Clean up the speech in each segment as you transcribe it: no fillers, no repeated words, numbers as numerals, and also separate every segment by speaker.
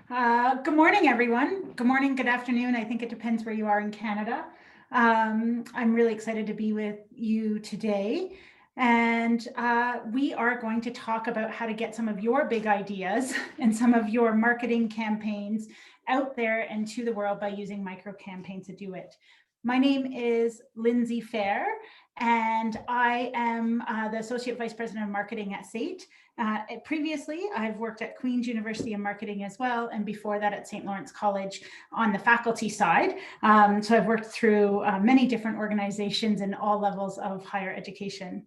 Speaker 1: Good morning, everyone. Good morning, good afternoon. I think it depends where you are in Canada. I'm really excited to be with you today. And we are going to talk about how to get some of your big ideas and some of your marketing campaigns out there and to the world by using micro campaigns to do it. My name is Lindsay Fair, and I am the Associate Vice President of Marketing at SAIT. Previously, I've worked at Queen's University in marketing as well, and before that at St. Lawrence College on the faculty side. So I've worked through many different organizations in all levels of higher education.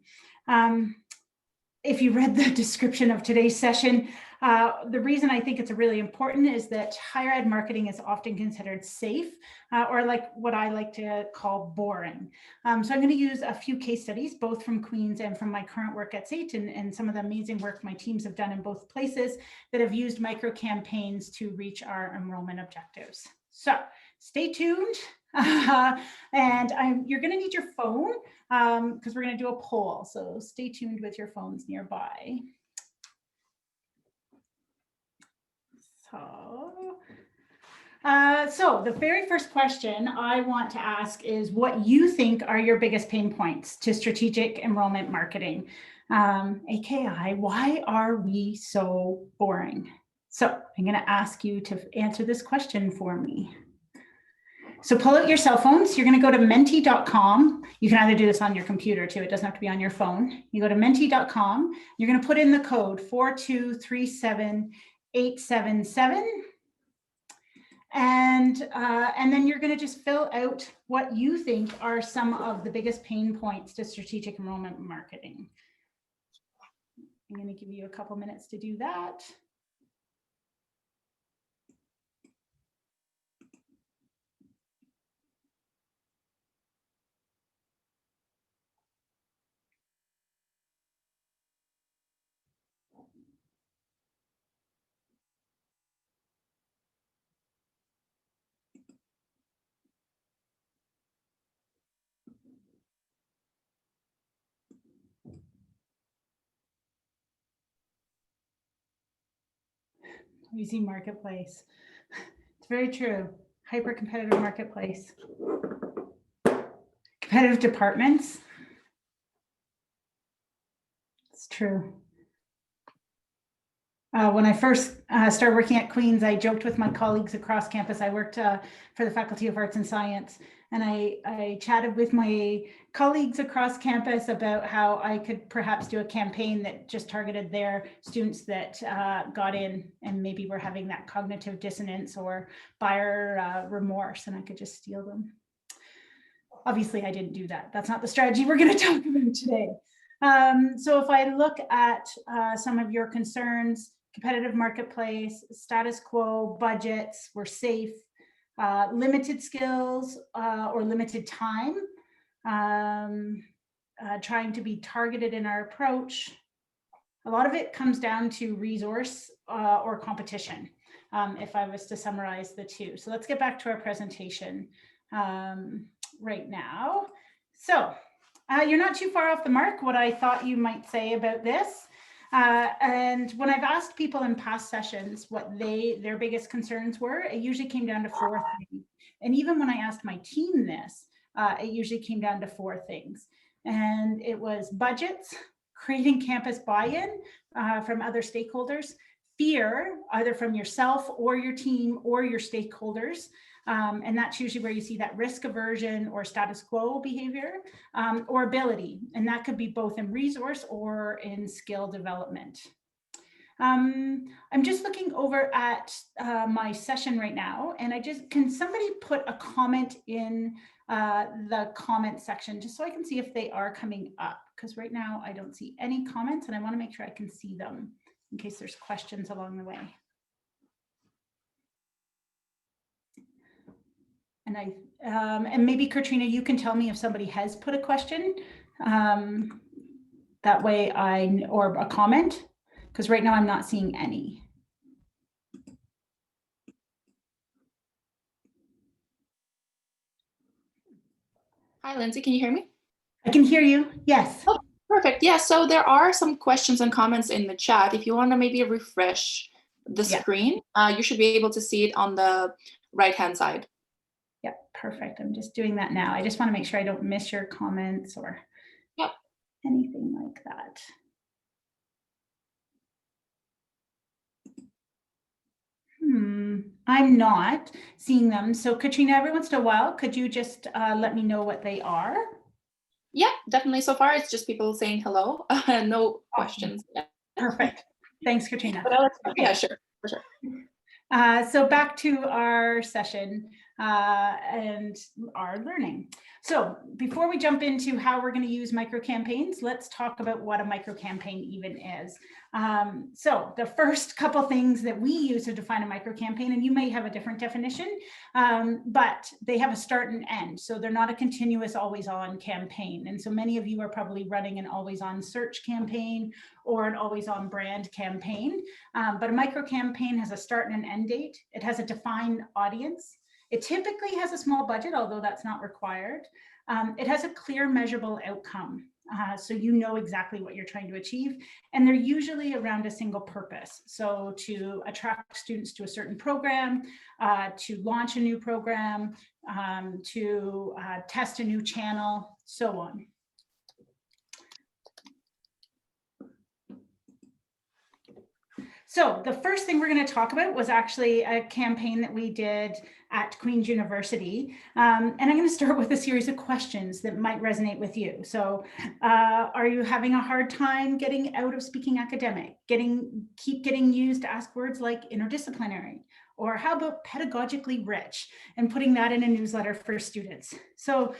Speaker 1: If you read the description of today's session, the reason I think it's really important is that higher ed marketing is often considered safe, or like what I like to call boring. So I'm going to use a few case studies, both from Queen's and from my current work at SAIT, and some of the amazing work my teams have done in both places that have used micro campaigns to reach our enrollment objectives. So stay tuned. And you're going to need your phone because we're going to do a poll. So stay tuned with your phones nearby. So the very first question I want to ask is what you think are your biggest pain points to strategic enrollment marketing. AKI, why are we so boring? So I'm going to ask you to answer this question for me. So pull out your cell phones. You're going to go to menti.com. You can either do this on your computer too. It doesn't have to be on your phone. You go to menti.com. You're going to put in the code 4237877. And then you're going to just fill out what you think are some of the biggest pain points to strategic enrollment marketing. I'm going to give you a couple minutes to do that. Easy marketplace. It's very true. Hyper competitive marketplace. Competitive departments. It's true. When I first started working at Queen's, I joked with my colleagues across campus. I worked for the Faculty of Arts and Science, and I chatted with my colleagues across campus about how I could perhaps do a campaign that just targeted their students that got in and maybe were having that cognitive dissonance or buyer remorse, and I could just steal them. Obviously, I didn't do that. That's not the strategy we're going to talk about today. So if I look at some of your concerns, competitive marketplace, status quo, budgets, we're safe, limited skills or limited time, trying to be targeted in our approach. A lot of it comes down to resource or competition, if I was to summarize the two. So let's get back to our presentation right now. So you're not too far off the mark, what I thought you might say about this. And when I've asked people in past sessions what their biggest concerns were, it usually came down to 4 things. And even when I asked my team this, it usually came down to 4 things. And it was budgets, creating campus buy-in from other stakeholders, fear, either from yourself or your team or your stakeholders. And that's usually where you see that risk aversion or status quo behavior, or ability. And that could be both in resource or in skill development. I'm just looking over at my session right now, and can somebody put a comment in the comment section just so I can see if they are coming up? Because right now I don't see any comments, and I want to make sure I can see them in case there's questions along the way. And maybe Katrina, you can tell me if somebody has put a question. That way or a comment, because right now I'm not seeing any.
Speaker 2: Hi, Lindsay, can you hear me?
Speaker 1: I can hear you, yes.
Speaker 2: Oh, perfect, yeah, so there are some questions and comments in the chat. If you want to maybe refresh the
Speaker 1: Yeah.
Speaker 2: screen. You should be able to see it on the right-hand side.
Speaker 1: Yep, perfect. I'm just doing that now. I just want to make sure I don't miss your comments or
Speaker 2: Yep.
Speaker 1: anything like that. I'm not seeing them. So Katrina, every once in a while, could you just let me know what they are?
Speaker 2: Yeah, definitely. So far, it's just people saying hello. No questions yet.
Speaker 1: Perfect. Thanks, Katrina.
Speaker 2: But
Speaker 1: Okay.
Speaker 2: yeah, sure, for sure.
Speaker 1: So back to our session and our learning. So before we jump into how we're going to use micro campaigns, let's talk about what a micro campaign even is. So the first couple things that we use to define a micro campaign, and you may have a different definition, but they have a start and end. So they're not a continuous always on campaign. And so many of you are probably running an always on search campaign or an always on brand campaign. But a micro campaign has a start and an end date. It has a defined audience. It typically has a small budget, although that's not required. It has a clear measurable outcome. So you know exactly what you're trying to achieve. And they're usually around a single purpose. So to attract students to a certain program, to launch a new program, to test a new channel, so on. So the first thing we're going to talk about was actually a campaign that we did at Queen's University. And I'm going to start with a series of questions that might resonate with you. So are you having a hard time getting out of speaking academic? Keep getting used to ask words like interdisciplinary? Or how about pedagogically rich and putting that in a newsletter for students? So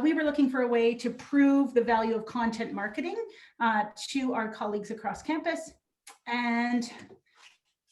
Speaker 1: we were looking for a way to prove the value of content marketing to our colleagues across campus. And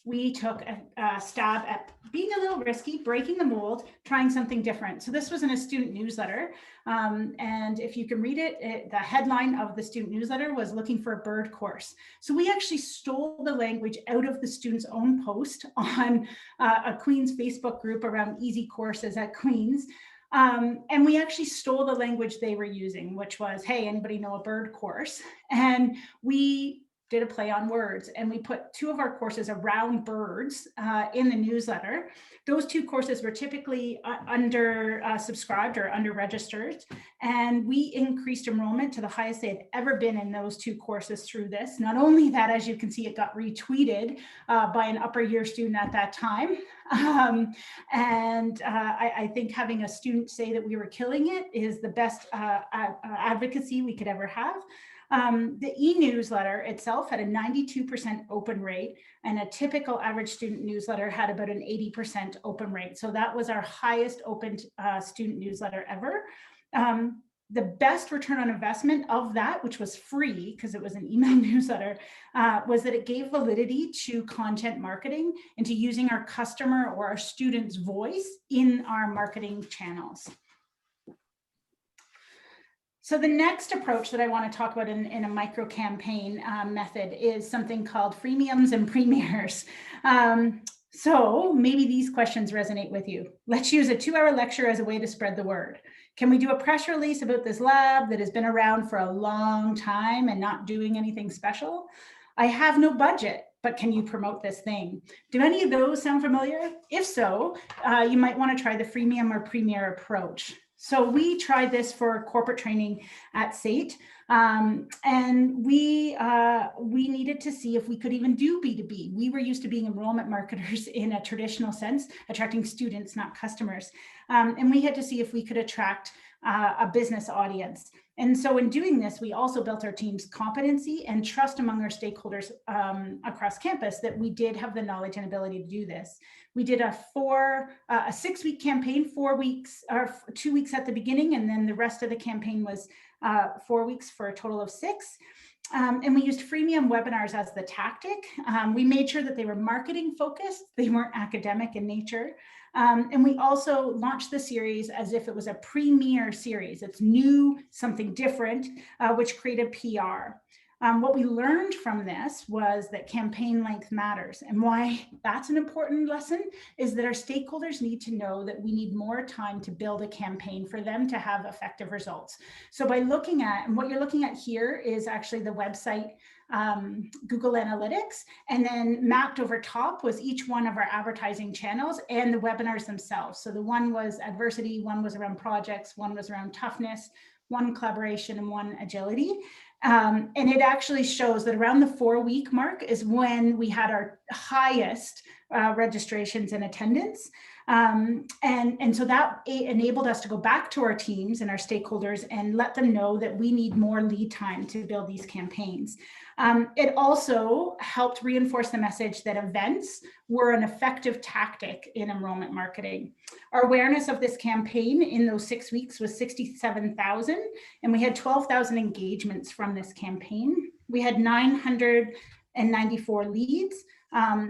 Speaker 1: we took a stab at being a little risky, breaking the mold, trying something different. So this was in a student newsletter. And if you can read it, the headline of the student newsletter was looking for a bird course. So we actually stole the language out of the students' own post on a Queen's Facebook group around easy courses at Queen's. And we actually stole the language they were using, which was, hey, anybody know a bird course? And we did a play on words, and we put two of our courses around birds in the newsletter. Those two courses were typically under subscribed or under registered, and we increased enrollment to the highest they had ever been in those two courses through this. Not only that, as you can see, it got retweeted by an upper year student at that time. I think having a student say that we were killing it is the best advocacy we could ever have. The e-newsletter itself had a 92% open rate, and a typical average student newsletter had about an 80% open rate. So that was our highest opened student newsletter ever. The best return on investment of that, which was free because it was an email newsletter, was that it gave validity to content marketing and to using our customer or our students' voice in our marketing channels. So the next approach that I want to talk about in a micro campaign method is something called freemiums and premieres. So maybe these questions resonate with you. Let's use a 2-hour lecture as a way to spread the word. Can we do a press release about this lab that has been around for a long time and not doing anything special? I have no budget, but can you promote this thing? Do any of those sound familiar? If so, you might want to try the freemium or premiere approach. So we tried this for corporate training at SAIT, and we needed to see if we could even do B2B. We were used to being enrollment marketers in a traditional sense, attracting students, not customers. And we had to see if we could attract a business audience. And so in doing this, we also built our team's competency and trust among our stakeholders across campus that we did have the knowledge and ability to do this. We did a 6-week campaign, 4 weeks or 2 weeks at the beginning, and then the rest of the campaign was 4 weeks for a total of 6. And we used freemium webinars as the tactic. We made sure that they were marketing focused, they weren't academic in nature. And we also launched the series as if it was a premiere series. It's new, something different, which created PR. What we learned from this was that campaign length matters. And why that's an important lesson is that our stakeholders need to know that we need more time to build a campaign for them to have effective results. So by looking at, and what you're looking at here is actually the website Google Analytics, and then mapped over top was each one of our advertising channels and the webinars themselves. So the one was adversity, one was around projects, one was around toughness, one collaboration, and one agility. And it actually shows that around the 4-week mark is when we had our highest registrations and attendance. And so that enabled us to go back to our teams and our stakeholders and let them know that we need more lead time to build these campaigns. It also helped reinforce the message that events were an effective tactic in enrollment marketing. Our awareness of this campaign in those 6 weeks was 67,000, and we had 12,000 engagements from this campaign. We had 994 leads.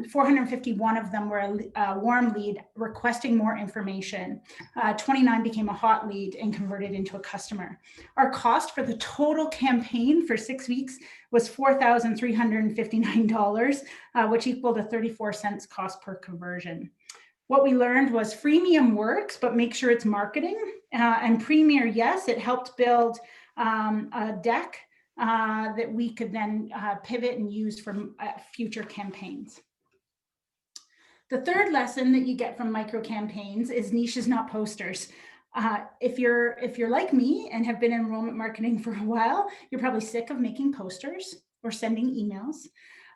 Speaker 1: 451 of them were a warm lead requesting more information. 29 became a hot lead and converted into a customer. Our cost for the total campaign for 6 weeks was $4,359, which equaled a 34 cents cost per conversion. What we learned was freemium works, but make sure it's marketing. And Premier, yes, it helped build a deck that we could then pivot and use for future campaigns. The third lesson that you get from micro campaigns is niche is not posters. If you're like me and have been in enrollment marketing for a while, you're probably sick of making posters or sending emails.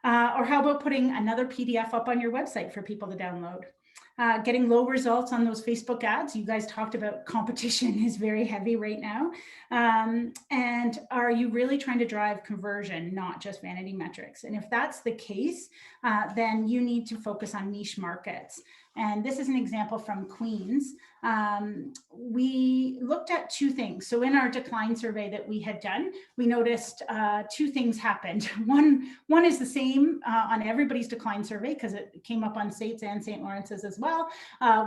Speaker 1: Or how about putting another PDF up on your website for people to download? Getting low results on those Facebook ads. You guys talked about competition is very heavy right now. And are you really trying to drive conversion, not just vanity metrics? And if that's the case, then you need to focus on niche markets. And this is an example from Queens. We looked at 2 things. So in our decline survey that we had done, we noticed 2 things happened. One is the same on everybody's decline survey because it came up on SAIT's and St. Lawrence's as well,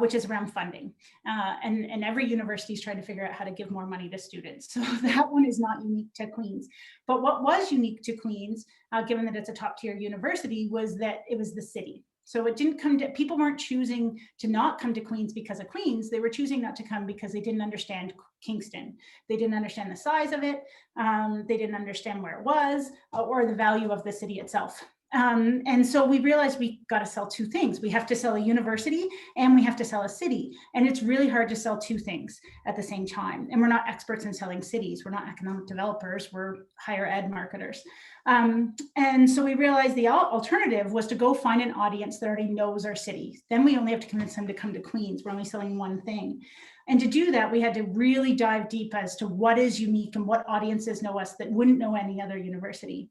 Speaker 1: which is around funding. And every university is trying to figure out how to give more money to students. So that one is not unique to Queens. But what was unique to Queens, given that it's a top tier university, was that it was the city. So it didn't come to, people weren't choosing to not come to Queens because of Queens. They were choosing not to come because they didn't understand Kingston. They didn't understand the size of it. They didn't understand where it was or the value of the city itself. And so we realized we got to sell 2 things. We have to sell a university and we have to sell a city. And it's really hard to sell 2 things at the same time. And we're not experts in selling cities. We're not economic developers. We're higher ed marketers. And so we realized the alternative was to go find an audience that already knows our city. Then we only have to convince them to come to Queens. We're only selling 1 thing. And to do that, we had to really dive deep as to what is unique and what audiences know us that wouldn't know any other university.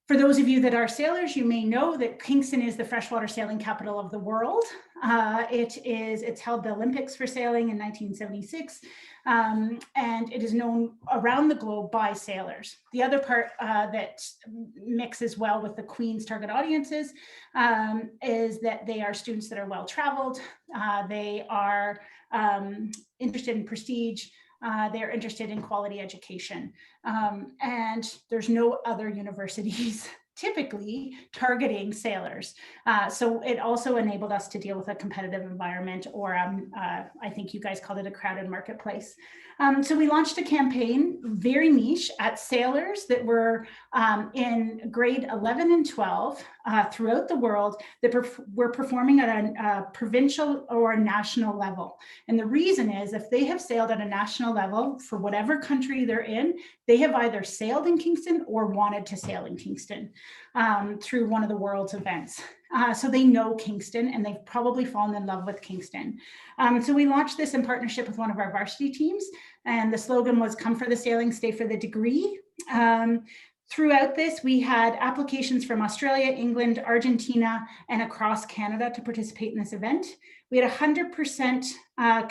Speaker 1: For those of you that are sailors, you may know that Kingston is the freshwater sailing capital of the world. It's held the Olympics for sailing in 1976, and it is known around the globe by sailors. The other part that mixes well with the Queen's target audiences is that they are students that are well-traveled. They are interested in prestige. They're interested in quality education. And there's no other universities typically targeting sailors. So it also enabled us to deal with a competitive environment, or I think you guys called it a crowded marketplace. So we launched a campaign, very niche, at sailors that were in grade 11 and 12 throughout the world that were performing at a provincial or a national level. And the reason is if they have sailed at a national level for whatever country they're in, they have either sailed in Kingston or wanted to sail in Kingston through one of the world's events. So they know Kingston and they've probably fallen in love with Kingston. So we launched this in partnership with one of our varsity teams, and the slogan was "Come for the sailing, stay for the degree." Throughout this, we had applications from Australia, England, Argentina, and across Canada to participate in this event. We had 100%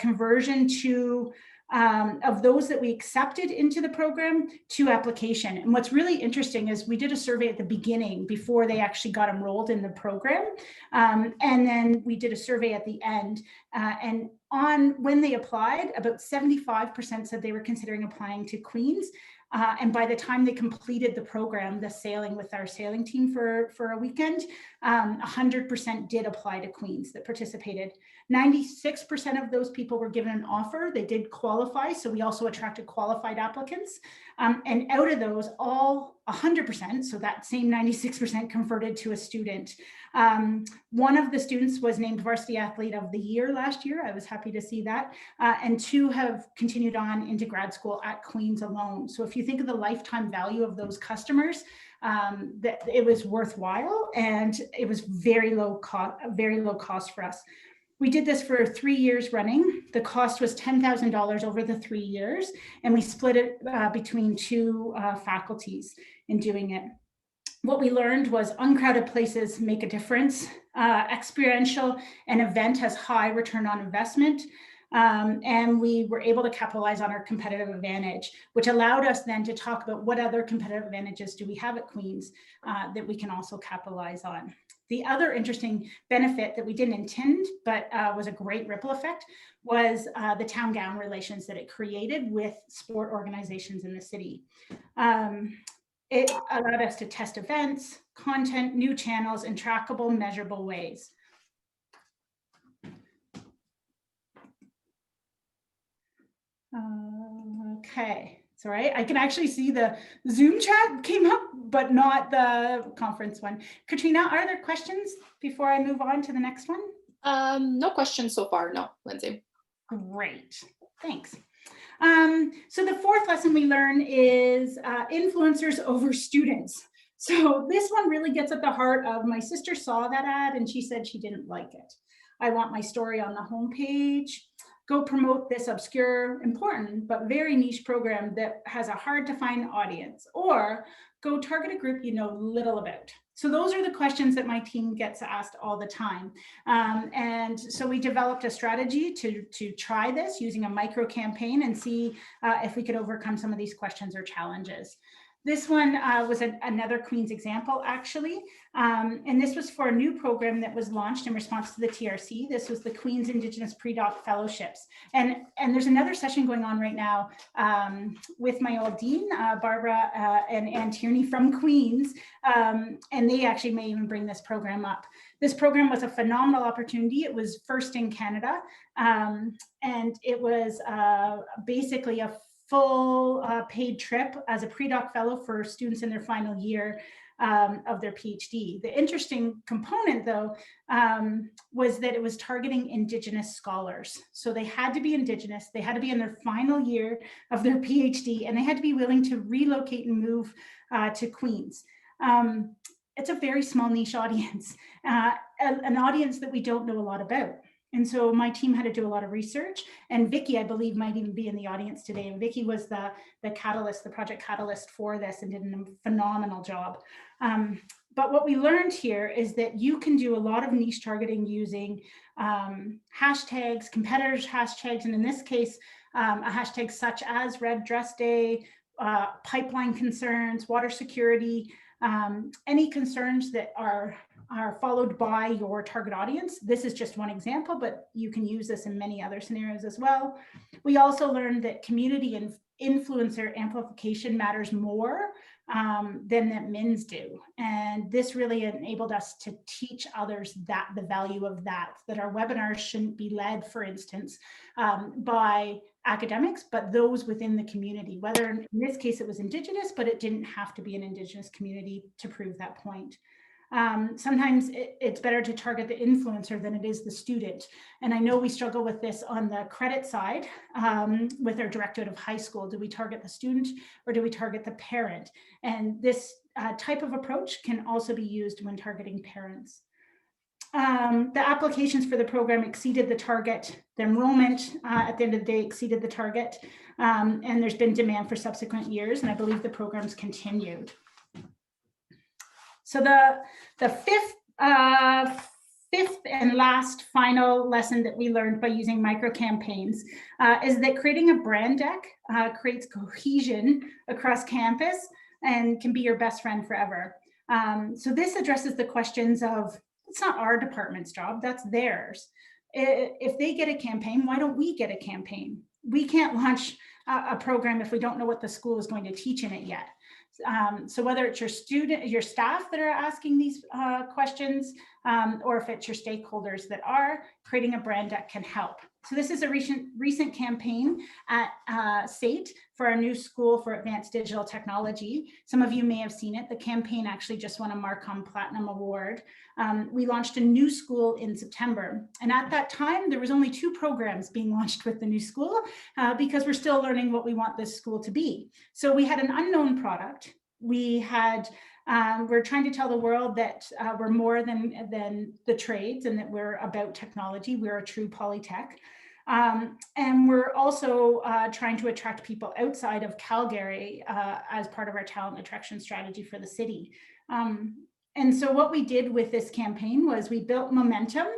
Speaker 1: conversion to of those that we accepted into the program to application. And what's really interesting is we did a survey at the beginning before they actually got enrolled in the program. And then we did a survey at the end. And on when they applied, about 75% said they were considering applying to Queen's. And by the time they completed the program, the sailing with our sailing team for a weekend, 100% did apply to Queens that participated. 96% of those people were given an offer. They did qualify. So we also attracted qualified applicants. And out of those, all 100%, so that same 96% converted to a student. One of the students was named Varsity Athlete of the Year last year. I was happy to see that. And 2 have continued on into grad school at Queen's alone. So if you think of the lifetime value of those customers, that it was worthwhile, and it was very low cost for us. We did this for 3 years running. The cost was $10,000 over the 3 years, and we split it between 2 faculties in doing it. What we learned was uncrowded places make a difference. Experiential and event has high return on investment. And we were able to capitalize on our competitive advantage, which allowed us then to talk about what other competitive advantages do we have at Queen's that we can also capitalize on. The other interesting benefit that we didn't intend, but was a great ripple effect, was the town gown relations that it created with sport organizations in the city. It allowed us to test events, content, new channels in trackable, measurable ways. Okay, it's all right. I can actually see the Zoom chat came up, but not the conference one. Katrina, are there questions before I move on to the next one?
Speaker 2: No questions so far, no, Lindsay.
Speaker 1: Great, thanks. So the 4th lesson we learn is influencers over students. So this one really gets at the heart of, my sister saw that ad and she said she didn't like it. I want my story on the homepage. Go promote this obscure, important, but very niche program that has a hard to find audience, or go target a group you know little about. So those are the questions that my team gets asked all the time. And so we developed a strategy to try this using a micro campaign and see if we could overcome some of these questions or challenges. This one was another Queen's example, actually. And this was for a new program that was launched in response to the TRC. This was the Queen's Indigenous Pre-Doc Fellowships. And there's another session going on right now with my old dean, Barbara and Ann Tierney from Queen's. And they actually may even bring this program up. This program was a phenomenal opportunity. It was first in Canada. And it was basically a full paid trip as a pre-doc fellow for students in their final year of their PhD. The interesting component, though, was that it was targeting Indigenous scholars. So they had to be Indigenous, they had to be in their final year of their PhD, and they had to be willing to relocate and move to Queen's. It's a very small niche audience, an audience that we don't know a lot about. And so my team had to do a lot of research, and Vicky, I believe, might even be in the audience today. And Vicky was the catalyst, the project catalyst for this, and did a phenomenal job. But what we learned here is that you can do a lot of niche targeting using hashtags, competitors' hashtags, and in this case, a hashtag such as Red Dress Day, pipeline concerns, water security, any concerns that are followed by your target audience. This is just one example, but you can use this in many other scenarios as well. We also learned that community and influencer amplification matters more than that MINs do. And this really enabled us to teach others that the value of that our webinars shouldn't be led, for instance, by academics, but those within the community, whether in this case it was Indigenous, but it didn't have to be an Indigenous community to prove that point. Sometimes it's better to target the influencer than it is the student. And I know we struggle with this on the credit side with our directorate of high school. Do we target the student or do we target the parent? And this type of approach can also be used when targeting parents. The applications for the program exceeded the target. The enrollment at the end of the day exceeded the target. And there's been demand for subsequent years, and I believe the program's continued. So the fifth and last final lesson that we learned by using micro campaigns is that creating a brand deck creates cohesion across campus and can be your best friend forever. So this addresses the questions of, it's not our department's job, that's theirs. If they get a campaign, why don't we get a campaign? we can't launch a program if we don't know what the school is going to teach in it yet. So whether it's your staff that are asking these questions, or if it's your stakeholders that are, creating a brand deck can help. So this is a recent campaign at SAIT for our new School for Advanced Digital Technology. Some of you may have seen it. The campaign actually just won a Marcom Platinum Award. We launched a new school in September. And at that time, there was only 2 programs being launched with the new school because we're still learning what we want this school to be. So we had an unknown product. We had we're trying to tell the world that we're more than the trades and that we're about technology. We're a true polytech. And we're also trying to attract people outside of Calgary as part of our talent attraction strategy for the city. And so what we did with this campaign was we built momentum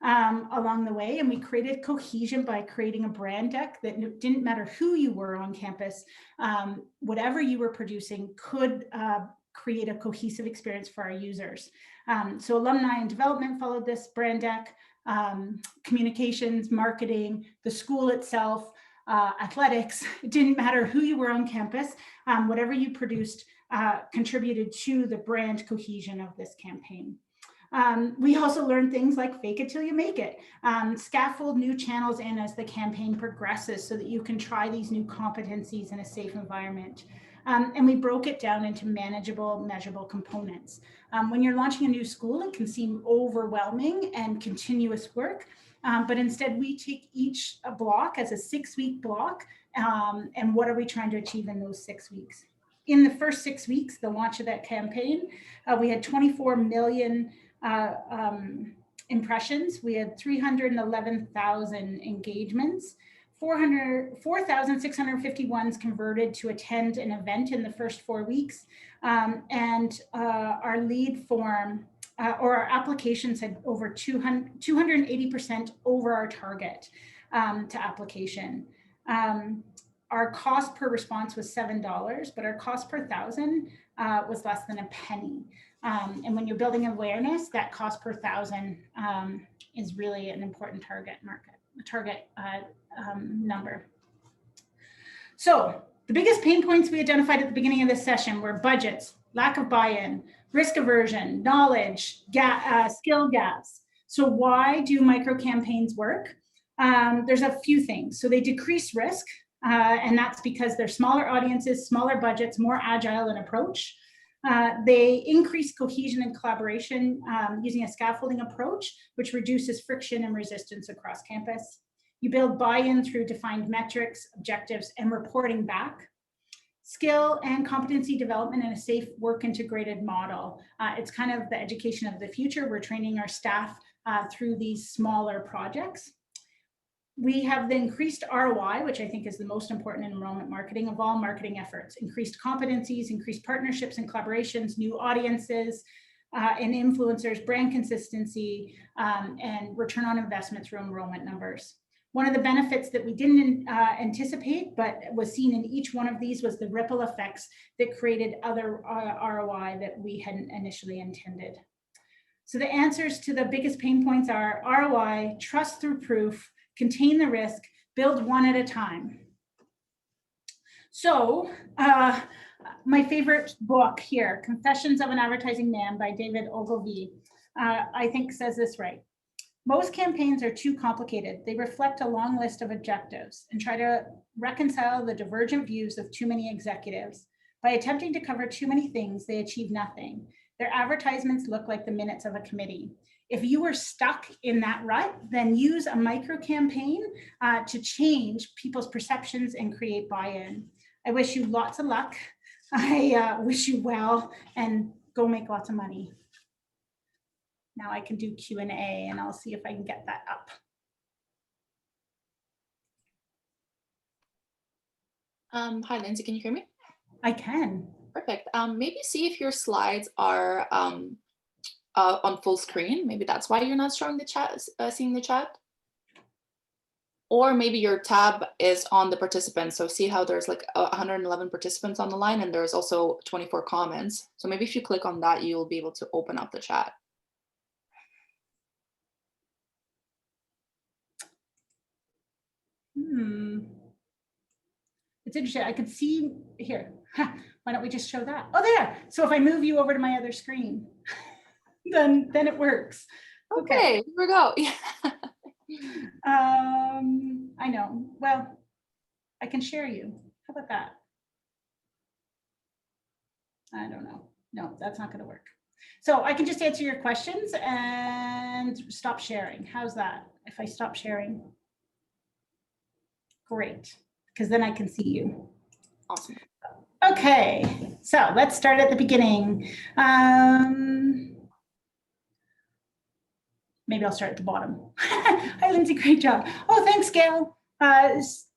Speaker 1: along the way, and we created cohesion by creating a brand deck that didn't matter who you were on campus, whatever you were producing could create a cohesive experience for our users. So alumni and development followed this brand deck, communications, marketing, the school itself, athletics. It didn't matter who you were on campus, whatever you produced contributed to the brand cohesion of this campaign. We also learned things like fake it till you make it, scaffold new channels in as the campaign progresses so that you can try these new competencies in a safe environment. And we broke it down into manageable, measurable components. When you're launching a new school, it can seem overwhelming and continuous work, but instead we take each block as a 6-week block, and what are we trying to achieve in those 6 weeks? In the first 6 weeks, the launch of that campaign, we had 24 million impressions. We had 311,000 engagements. 4,651 converted to attend an event in the first 4 weeks. And our lead form or our applications had over 280% over our target to application. Our cost per response was $7, but our cost per 1,000 was less than a penny. And when you're building awareness, that cost per 1,000 is really an important target number. So the biggest pain points we identified at the beginning of this session were budgets, lack of buy-in, risk aversion, knowledge, skill gaps. So why do micro campaigns work? There's a few things. So they decrease risk, and that's because they're smaller audiences, smaller budgets, more agile in approach. They increase cohesion and collaboration using a scaffolding approach, which reduces friction and resistance across campus. You build buy-in through defined metrics, objectives, and reporting back. Skill and competency development in a safe work integrated model. It's kind of the education of the future. We're training our staff through these smaller projects. We have the increased ROI, which I think is the most important in enrollment marketing of all marketing efforts. Increased competencies, increased partnerships and collaborations, new audiences and influencers, brand consistency, and return on investment through enrollment numbers. One of the benefits that we didn't anticipate, but was seen in each one of these, was the ripple effects that created other ROI that we hadn't initially intended. So the answers to the biggest pain points are ROI, trust through proof, contain the risk, build one at a time. So my favorite book here, Confessions of an Advertising Man by David Ogilvy, I think says this right. Most campaigns are too complicated. They reflect a long list of objectives and try to reconcile the divergent views of too many executives. By attempting to cover too many things, they achieve nothing. Their advertisements look like the minutes of a committee. If you were stuck in that rut, then use a micro campaign to change people's perceptions and create buy-in. I wish you lots of luck. I wish you well, and go make lots of money. Now I can do Q&A, and I'll see if I can get that up.
Speaker 2: Hi, Lindsay, can you hear me?
Speaker 1: I can.
Speaker 2: Perfect. Maybe see if your slides are on full screen. Maybe that's why you're not showing the chat, seeing the chat. Or maybe your tab is on the participants. So see how there's like 111 participants on the line, and there's also 24 comments. So maybe if you click on that, you'll be able to open up the chat.
Speaker 1: it's interesting. I could see here. Why don't we just show that? Oh, there. So if I move you over to my other screen, then it works.
Speaker 2: Okay, here we go.
Speaker 1: I know. Well, I can share you. How about that? I don't know. No, that's not going to work. So I can just answer your questions and stop sharing. How's that? If I stop sharing? Great, because then I can see you.
Speaker 2: Awesome.
Speaker 1: Okay, so let's start at the beginning. Maybe I'll start at the bottom. Hi, Lindsay, great job. Oh, thanks, Gail.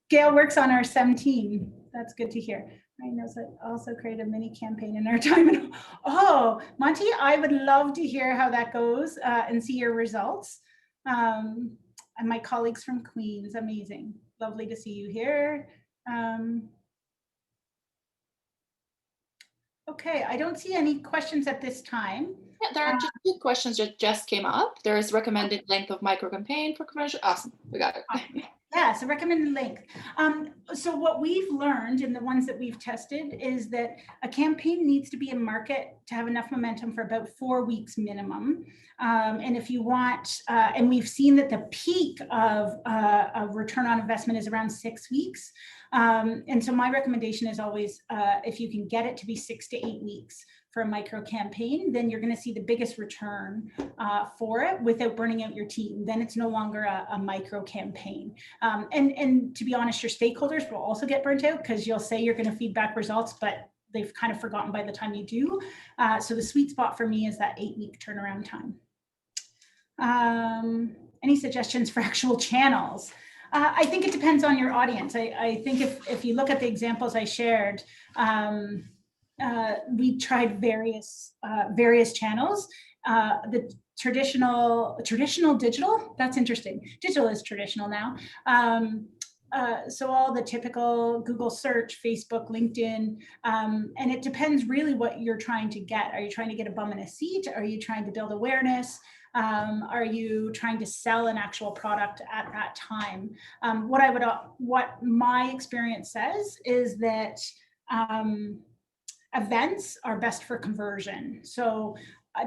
Speaker 1: Gail works on our SEMM team. That's good to hear. I know that also create a mini campaign in our time. Oh, Monty, I would love to hear how that goes and see your results. And my colleagues from Queens, amazing. Lovely to see you here. Okay, I don't see any questions at this time.
Speaker 2: Yeah, there are just 2 questions that just came up. There is recommended length of micro campaign for commercial. Awesome, we got it.
Speaker 1: Yeah, so recommended length. So what we've learned in the ones that we've tested is that a campaign needs to be in market to have enough momentum for about 4 weeks minimum. And if you want, and we've seen that the peak of a return on investment is around 6 weeks. And so my recommendation is always, if you can get it to be 6 to 8 weeks for a micro campaign, then you're going to see the biggest return for it without burning out your team. Then it's no longer a micro campaign. And to be honest, your stakeholders will also get burnt out because you'll say you're going to feed back results, but they've kind of forgotten by the time you do. So the sweet spot for me is that 8-week turnaround time. Any suggestions for actual channels? I think it depends on your audience. I think if you look at the examples I shared, we tried various channels. The traditional digital, that's interesting. Digital is traditional now. So all the typical Google search, Facebook, LinkedIn, and it depends really what you're trying to get. Are you trying to get a bum in a seat? Are you trying to build awareness? Are you trying to sell an actual product at that time? What my experience says is that events are best for conversion. So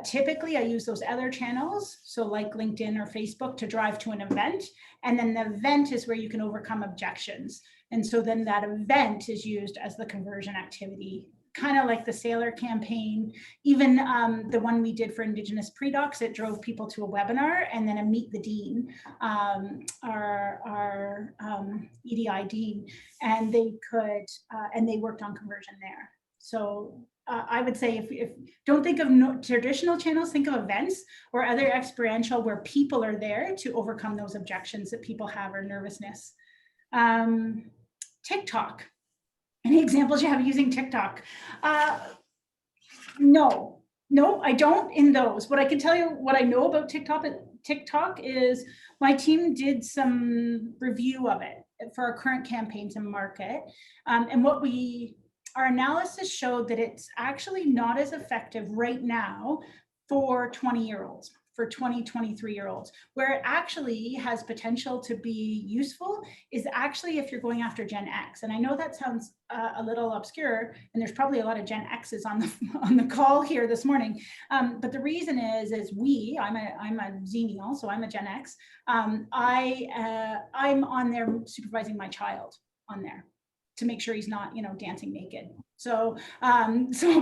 Speaker 1: typically I use those other channels, so like LinkedIn or Facebook, to drive to an event. And then the event is where you can overcome objections. And so then that event is used as the conversion activity, kind of like the Sailor campaign. Even the one we did for Indigenous pre-docs, it drove people to a webinar and then a Meet the Dean, our EDI Dean, and they could, and they worked on conversion there. So I would say if don't think of traditional channels, think of events or other experiential where people are there to overcome those objections that people have or nervousness. TikTok. Any examples you have using TikTok? No, I don't in those. What I can tell you, what I know about TikTok is my team did some review of it for our current campaigns and market. And our analysis showed that it's actually not as effective right now for 20-year-olds, for 23-year-olds. Where it actually has potential to be useful is actually if you're going after Gen X. And I know that sounds a little obscure, and there's probably a lot of Gen X's on the call here this morning. But the reason is I'm a Xennial, so I'm a Gen X. I'm on there supervising my child on there to make sure he's not, dancing naked. So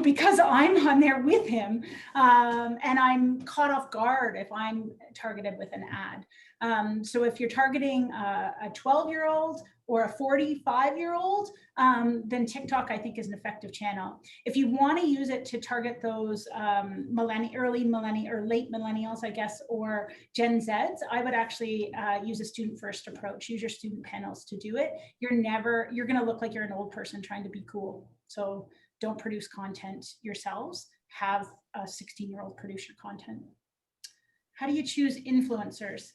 Speaker 1: because I'm on there with him, and I'm caught off guard if I'm targeted with an ad. So if you're targeting a 12-year-old or a 45-year-old, then TikTok, I think, is an effective channel. If you want to use it to target those early millennial or late millennials, I guess, or Gen Zs, I would actually use a student-first approach. Use your student panels to do it. You're going to look like you're an old person trying to be cool. So don't produce content yourselves. Have a 16-year-old produce your content. How do you choose influencers?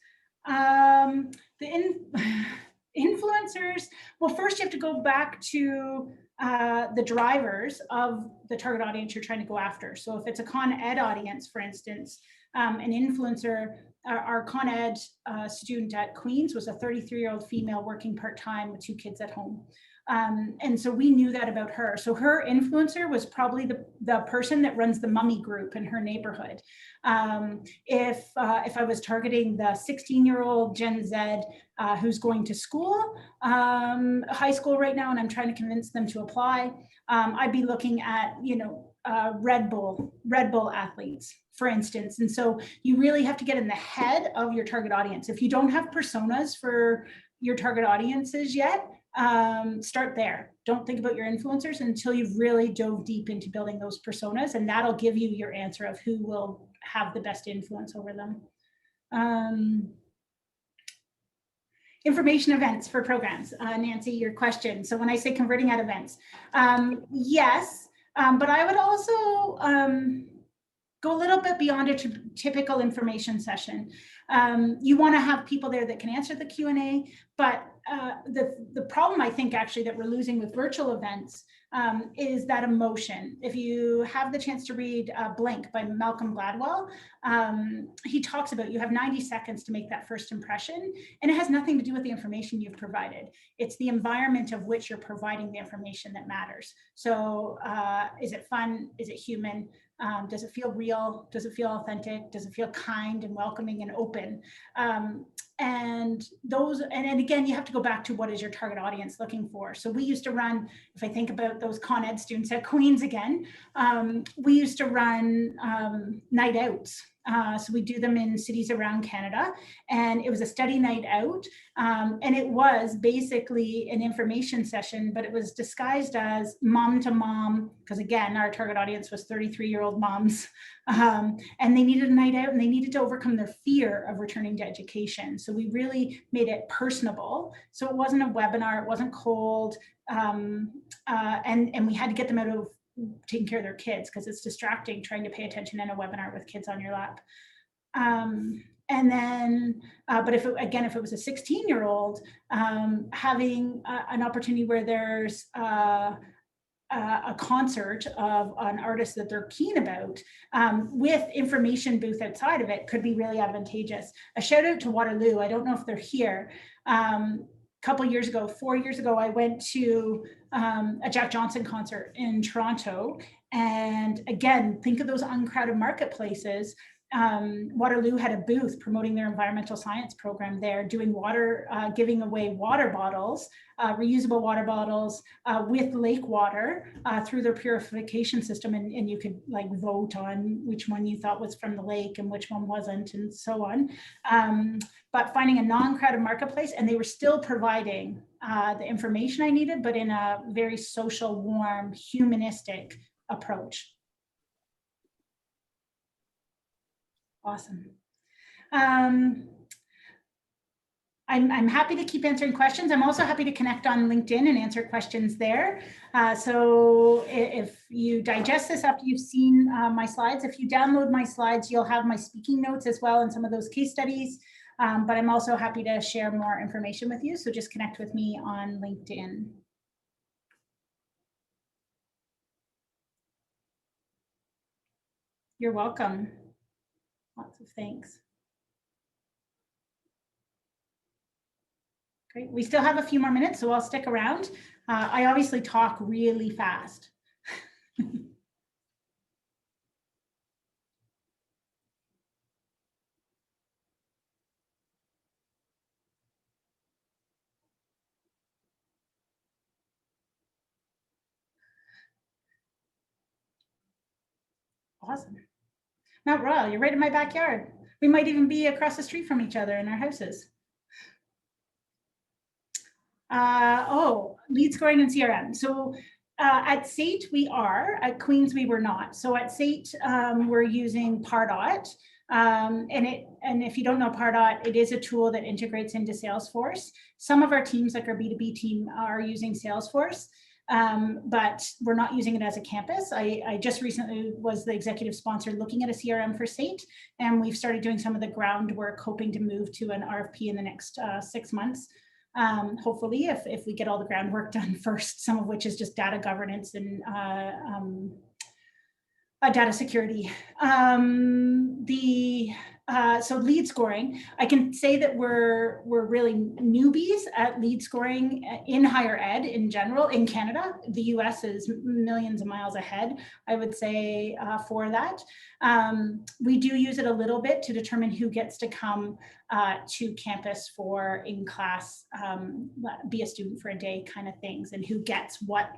Speaker 1: Influencers, well, first you have to go back to the drivers of the target audience you're trying to go after. So if it's a Con Ed audience, for instance, an influencer, our Con Ed student at Queens was a 33-year-old female working part-time with 2 kids at home. And so we knew that about her. So her influencer was probably the person that runs the mummy group in her neighborhood. If I was targeting the 16-year-old Gen Z who's going to school, high school right now, and I'm trying to convince them to apply, I'd be looking at, Red Bull athletes, for instance. And so you really have to get in the head of your target audience. If you don't have personas for your target audiences yet, start there. Don't think about your influencers until you've really dove deep into building those personas, and that'll give you your answer of who will have the best influence over them. Information events for programs. Nancy, your question. So when I say converting at events, yes, but I would also go a little bit beyond a typical information session. You want to have people there that can answer the Q&A, but the problem I think actually that we're losing with virtual events is that emotion. If you have the chance to read Blink by Malcolm Gladwell, he talks about you have 90 seconds to make that first impression, and it has nothing to do with the information you've provided. It's the environment of which you're providing the information that matters. So is it fun? Is it human? Does it feel real? Does it feel authentic? Does it feel kind and welcoming and open? And again, you have to go back to what is your target audience looking for. So we used to run, if I think about those Con Ed students at Queen's again, we used to run night outs. So we do them in cities around Canada, and it was a study night out. And it was basically an information session, but it was disguised as mom to mom, because again, our target audience was 33-year-old moms. And they needed a night out, and they needed to overcome their fear of returning to education. So we really made it personable. So it wasn't a webinar, it wasn't cold. And we had to get them out of taking care of their kids, because it's distracting trying to pay attention in a webinar with kids on your lap. And then, but if it was a 16-year-old, having an opportunity where there's a concert of an artist that they're keen about, with information booth outside of it, could be really advantageous. A shout out to Waterloo. I don't know if they're here. Couple years ago, 4 years ago, I went to a Jack Johnson concert in Toronto. And again, think of those uncrowded marketplaces. Waterloo had a booth promoting their environmental science program there, doing water, giving away water bottles, reusable water bottles with lake water through their purification system. And you could like vote on which one you thought was from the lake and which one wasn't, and so on. But finding a non-crowded marketplace, and they were still providing the information I needed, but in a very social, warm, humanistic approach. Awesome. I'm happy to keep answering questions. I'm also happy to connect on LinkedIn and answer questions there. So if you digest this after you've seen my slides, if you download my slides, you'll have my speaking notes as well and some of those case studies. But I'm also happy to share more information with you. So just connect with me on LinkedIn. You're welcome. Lots of thanks. Great. We still have a few more minutes, so I'll stick around. I obviously talk really fast. Awesome. Mount Royal, you're right in my backyard. We might even be across the street from each other in our houses. Lead scoring and CRM. So at SAIT we are, at Queen's we were not. So at SAIT we're using Pardot. And if you don't know Pardot, it is a tool that integrates into Salesforce. Some of our teams, like our B2B team, are using Salesforce. But we're not using it as a campus. I just recently was the executive sponsor looking at a CRM for SAIT, and we've started doing some of the groundwork, hoping to move to an RFP in the next 6 months. Hopefully, if we get all the groundwork done first, some of which is just data governance and data security. so lead scoring, I can say that we're really newbies at lead scoring in higher ed in general in Canada. The US is millions of miles ahead, I would say, for that. We do use it a little bit to determine who gets to come to campus for in-class, be a student for a day kind of things, and who gets what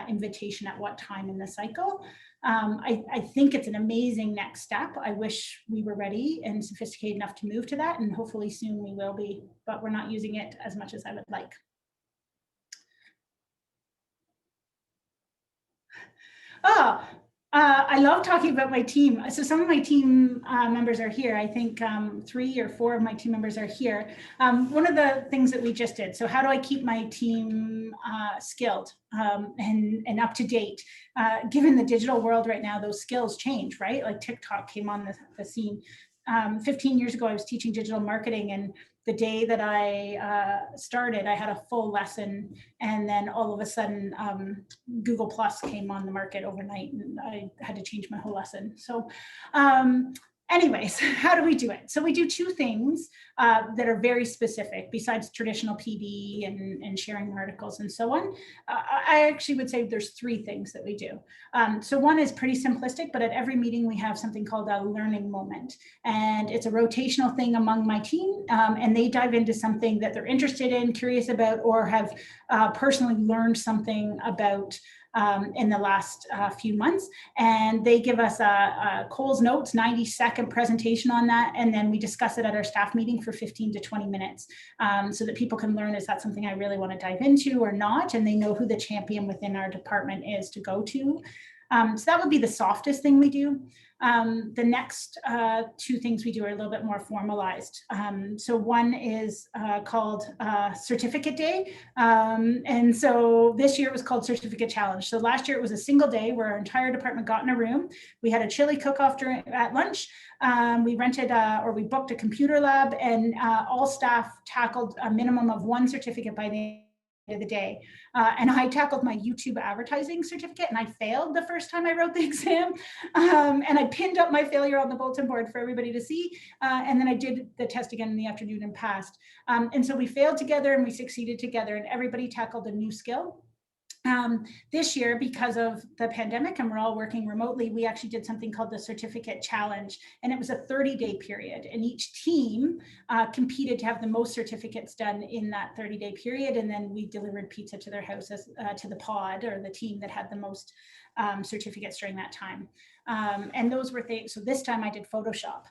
Speaker 1: invitation at what time in the cycle. I think it's an amazing next step. I wish we were ready and sophisticated enough to move to that, and hopefully soon we will be, but we're not using it as much as I would like. Oh, I love talking about my team. So some of my team members are here. I think 3 or 4 of my team members are here. One of the things that we just did, so how do I keep my team skilled and up to date? Given the digital world right now, those skills change, right? Like TikTok came on the scene. 15 years ago, I was teaching digital marketing, and the day that I started, I had a full lesson, and then all of a sudden Google Plus came on the market overnight, and I had to change my whole lesson. So anyways, how do we do it? So we do 2 things that are very specific besides traditional PD and sharing articles and so on. I actually would say there's 3 things that we do. So one is pretty simplistic, but at every meeting we have something called a learning moment. And it's a rotational thing among my team, and they dive into something that they're interested in, curious about, or have personally learned something about in the last few months. And they give us a Coles Notes 90-second presentation on that. And then we discuss it at our staff meeting for 15 to 20 minutes so that people can learn, is that something I really want to dive into or not? And they know who the champion within our department is to go to. So that would be the softest thing we do. The next 2 things we do are a little bit more formalized. So one is called Certificate Day. And so this year it was called Certificate Challenge. So last year it was a single day where our entire department got in a room. We had a chili cook-off at lunch. We rented or we booked a computer lab, and all staff tackled a minimum of 1 certificate by the of the day. And I tackled my YouTube advertising certificate, and I failed the first time I wrote the exam. And I pinned up my failure on the bulletin board for everybody to see. And then I did the test again in the afternoon and passed. And so we failed together and we succeeded together, and everybody tackled a new skill. This year, because of the pandemic and we're all working remotely, we actually did something called the Certificate Challenge, and it was a 30-day period, and each team competed to have the most certificates done in that 30-day period, and then we delivered pizza to their houses, to the pod or the team that had the most certificates during that time. And those were things. So this time I did Photoshop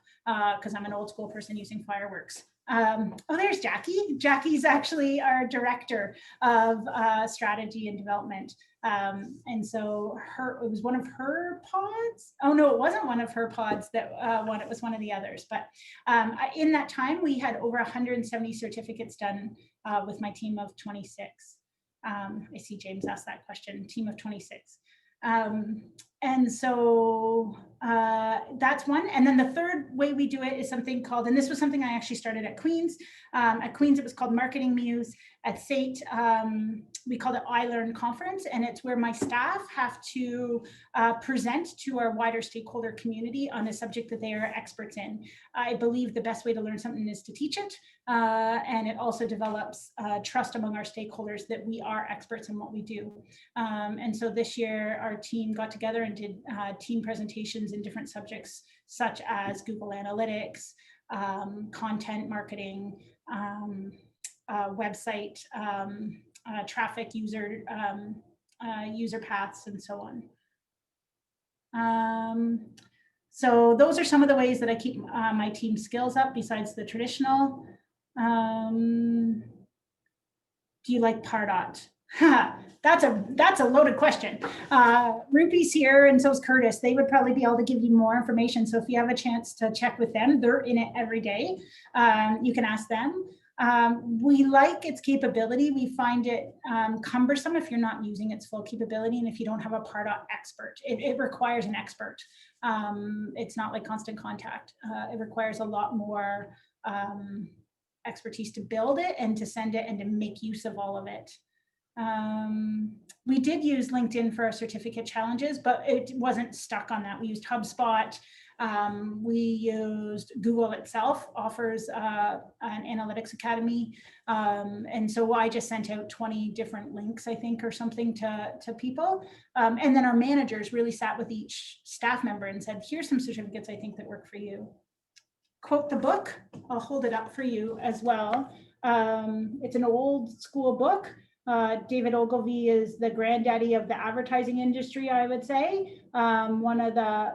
Speaker 1: because I'm an old school person using fireworks. Oh, there's Jackie. Jackie's actually our director of strategy and development. And so it was one of her pods. Oh no, it wasn't one of her pods that won. It was one of the others. But in that time, we had over 170 certificates done with my team of 26. I see James asked that question, team of 26. And so that's one. And then the third way we do it is something called, and this was something I actually started at Queen's. At Queen's, it was called Marketing Muse. At SAIT, we called it I Learn Conference, and it's where my staff have to present to our wider stakeholder community on a subject that they are experts in. I believe the best way to learn something is to teach it, and it also develops trust among our stakeholders that we are experts in what we do. And so this year, our team got together and did team presentations in different subjects, such as Google Analytics, content marketing, website traffic, user paths, and so on. So those are some of the ways that I keep my team skills up besides the traditional. Do you like Pardot? That's a loaded question. Rupee's here, and so is Curtis. They would probably be able to give you more information. So if you have a chance to check with them, they're in it every day. You can ask them. We like its capability. We find it cumbersome if you're not using its full capability, and if you don't have a Pardot expert. It requires an expert. It's not like Constant Contact. It requires a lot more expertise to build it and to send it and to make use of all of it. We did use LinkedIn for our certificate challenges, but it wasn't stuck on that. We used HubSpot. We used Google itself offers an analytics academy. And so I just sent out 20 different links, I think, or something to people. And then our managers really sat with each staff member and said, here's some certificates I think that work for you. Quote the book. I'll hold it up for you as well. It's an old school book. David Ogilvy is the granddaddy of the advertising industry, I would say. One of the,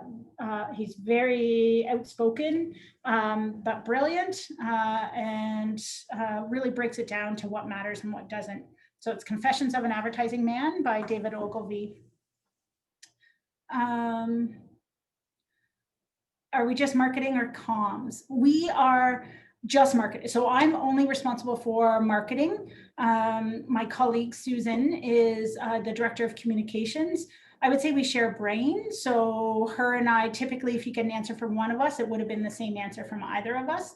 Speaker 1: he's very outspoken, but brilliant, and really breaks it down to what matters and what doesn't. So it's Confessions of an Advertising Man by David Ogilvy. Are we just marketing or comms? We are just marketing. So I'm only responsible for marketing. My colleague Susan is the director of communications. I would say we share brains. So her and I, typically, if you get an answer from one of us, it would have been the same answer from either of us.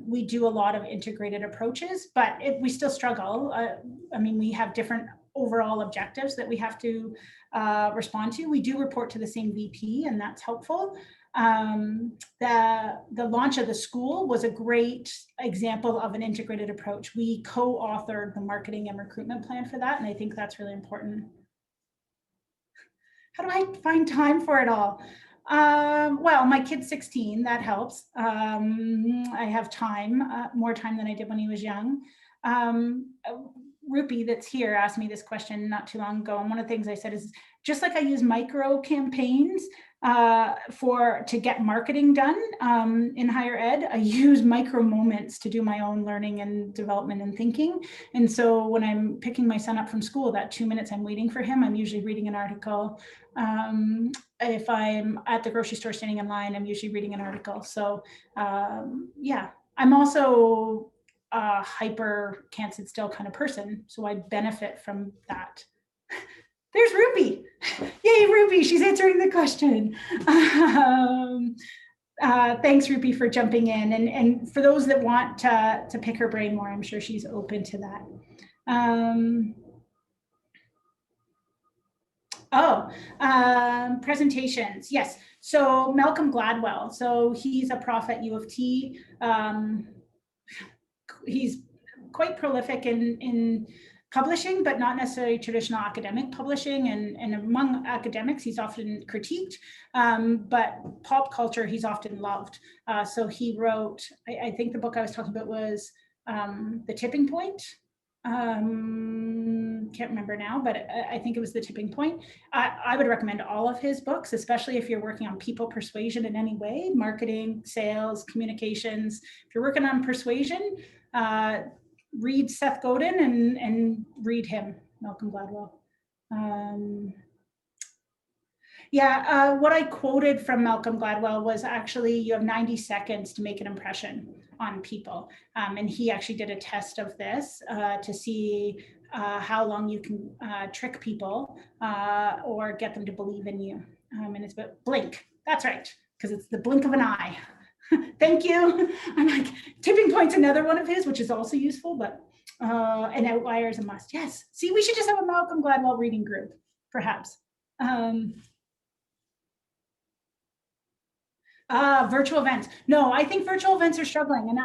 Speaker 1: We do a lot of integrated approaches, but we still struggle. I mean, we have different overall objectives that we have to respond to. We do report to the same VP, and that's helpful. The launch of the school was a great example of an integrated approach. We co-authored the marketing and recruitment plan for that, and I think that's really important. How do I find time for it all? Well, my kid's 16, that helps. I have time, more time than I did when he was young. Rupi that's here asked me this question not too long ago, and one of the things I said is, just like I use micro campaigns to get marketing done in higher ed, I use micro moments to do my own learning and development and thinking. And so when I'm picking my son up from school, that 2 minutes I'm waiting for him, I'm usually reading an article. If I'm at the grocery store standing in line, I'm usually reading an article. So yeah, I'm also a hyper can't sit still kind of person, so I benefit from that. There's Ruby. Yay, Ruby, she's answering the question. Thanks, Ruby, for jumping in. And for those that want to pick her brain more, I'm sure she's open to that. Presentations, yes. So Malcolm Gladwell, so he's a prof at U of T. He's quite prolific in publishing, but not necessarily traditional academic publishing. And among academics, he's often critiqued, but pop culture, he's often loved. So he wrote, I think the book I was talking about was The Tipping Point. Can't remember now, but I think it was The Tipping Point. I would recommend all of his books, especially if you're working on people persuasion in any way, marketing, sales, communications. If you're working on persuasion, read Seth Godin and read him, Malcolm Gladwell. What I quoted from Malcolm Gladwell was actually, you have 90 seconds to make an impression on people. And he actually did a test of this to see how long you can trick people or get them to believe in you. And it's about blink. That's right, because it's the blink of an eye. Thank you. I'm like, Tipping Point's another one of his, which is also useful, but an outlier is a must. Yes. See, we should just have a Malcolm Gladwell reading group, perhaps. Virtual events. No, I think virtual events are struggling, and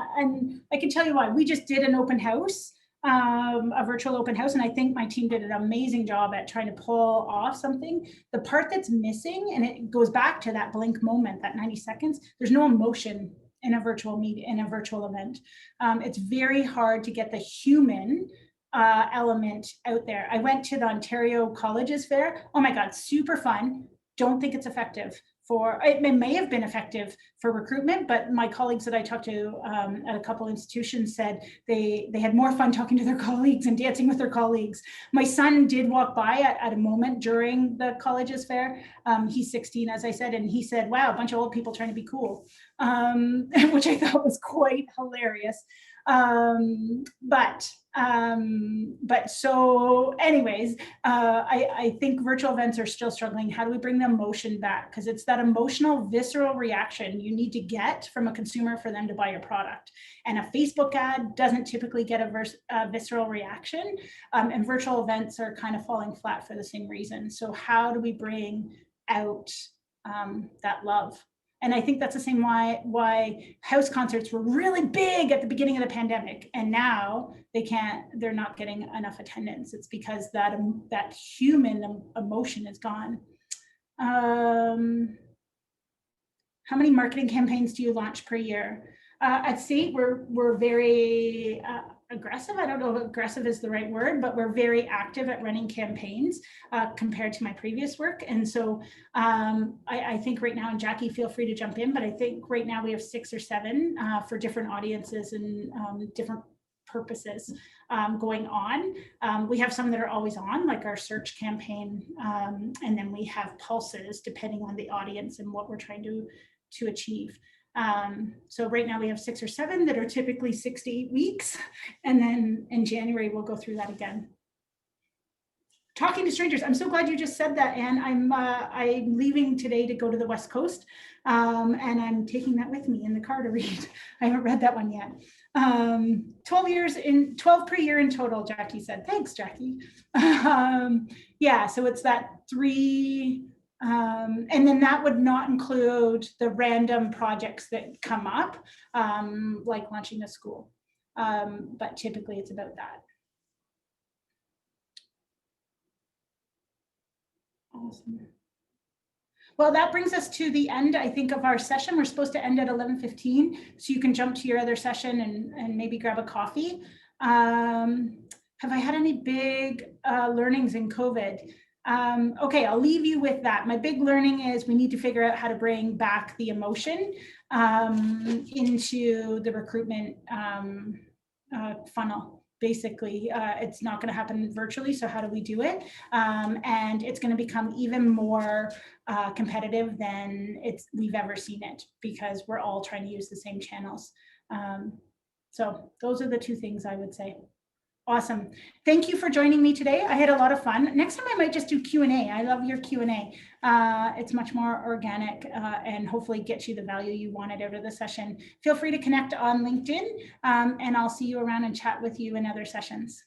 Speaker 1: I can tell you why. We just did an open house, a virtual open house, and I think my team did an amazing job at trying to pull off something. The part that's missing, and it goes back to that blink moment, that 90 seconds, there's no emotion in a virtual meeting, in a virtual event. It's very hard to get the human element out there. I went to the Ontario Colleges Fair. Oh my God, super fun. Don't think it's effective. It may have been effective for recruitment, but my colleagues that I talked to at a couple institutions said they had more fun talking to their colleagues and dancing with their colleagues. My son did walk by at a moment during the colleges fair. He's 16, as I said, and he said, wow, a bunch of old people trying to be cool, which I thought was quite hilarious. But so anyways, I think virtual events are still struggling. How do we bring the emotion back? Because it's that emotional, visceral reaction you need to get from a consumer for them to buy your product. And a Facebook ad doesn't typically get a visceral reaction. And virtual events are kind of falling flat for the same reason. So how do we bring out that love? And I think that's the same why house concerts were really big at the beginning of the pandemic, and now they're not getting enough attendance. It's because that human emotion is gone. How many marketing campaigns do you launch per year? At SEET, we're very aggressive. I don't know if aggressive is the right word, but we're very active at running campaigns compared to my previous work. And so I think right now, and Jackie, feel free to jump in, but I think right now we have 6 or 7 for different audiences and different purposes going on. We have some that are always on, like our search campaign, and then we have pulses depending on the audience and what we're trying to achieve. So right now we have 6 or 7 that are typically 6 to 8 weeks. And then in January, we'll go through that again. Talking to strangers. I'm so glad you just said that. And I'm leaving today to go to the West Coast. And I'm taking that with me in the car to read. I haven't read that one yet. 12 per year in total, Jackie said. Thanks, Jackie. Yeah, so it's that 3, and then that would not include the random projects that come up, like launching a school. But typically it's about that. Awesome. Well, that brings us to the end, I think, of our session. We're supposed to end at 11:15, so you can jump to your other session and maybe grab a coffee. Have I had any big learnings in COVID? Okay, I'll leave you with that. My big learning is we need to figure out how to bring back the emotion into the recruitment funnel. Basically, it's not going to happen virtually. So how do we do it? And it's going to become even more competitive than we've ever seen it, because we're all trying to use the same channels. So those are the 2 things I would say. Awesome. Thank you for joining me today. I had a lot of fun. Next time I might just do Q&A. I love your Q&A. It's much more organic and hopefully get you the value you wanted out of the session. Feel free to connect on LinkedIn and I'll see you around and chat with you in other sessions.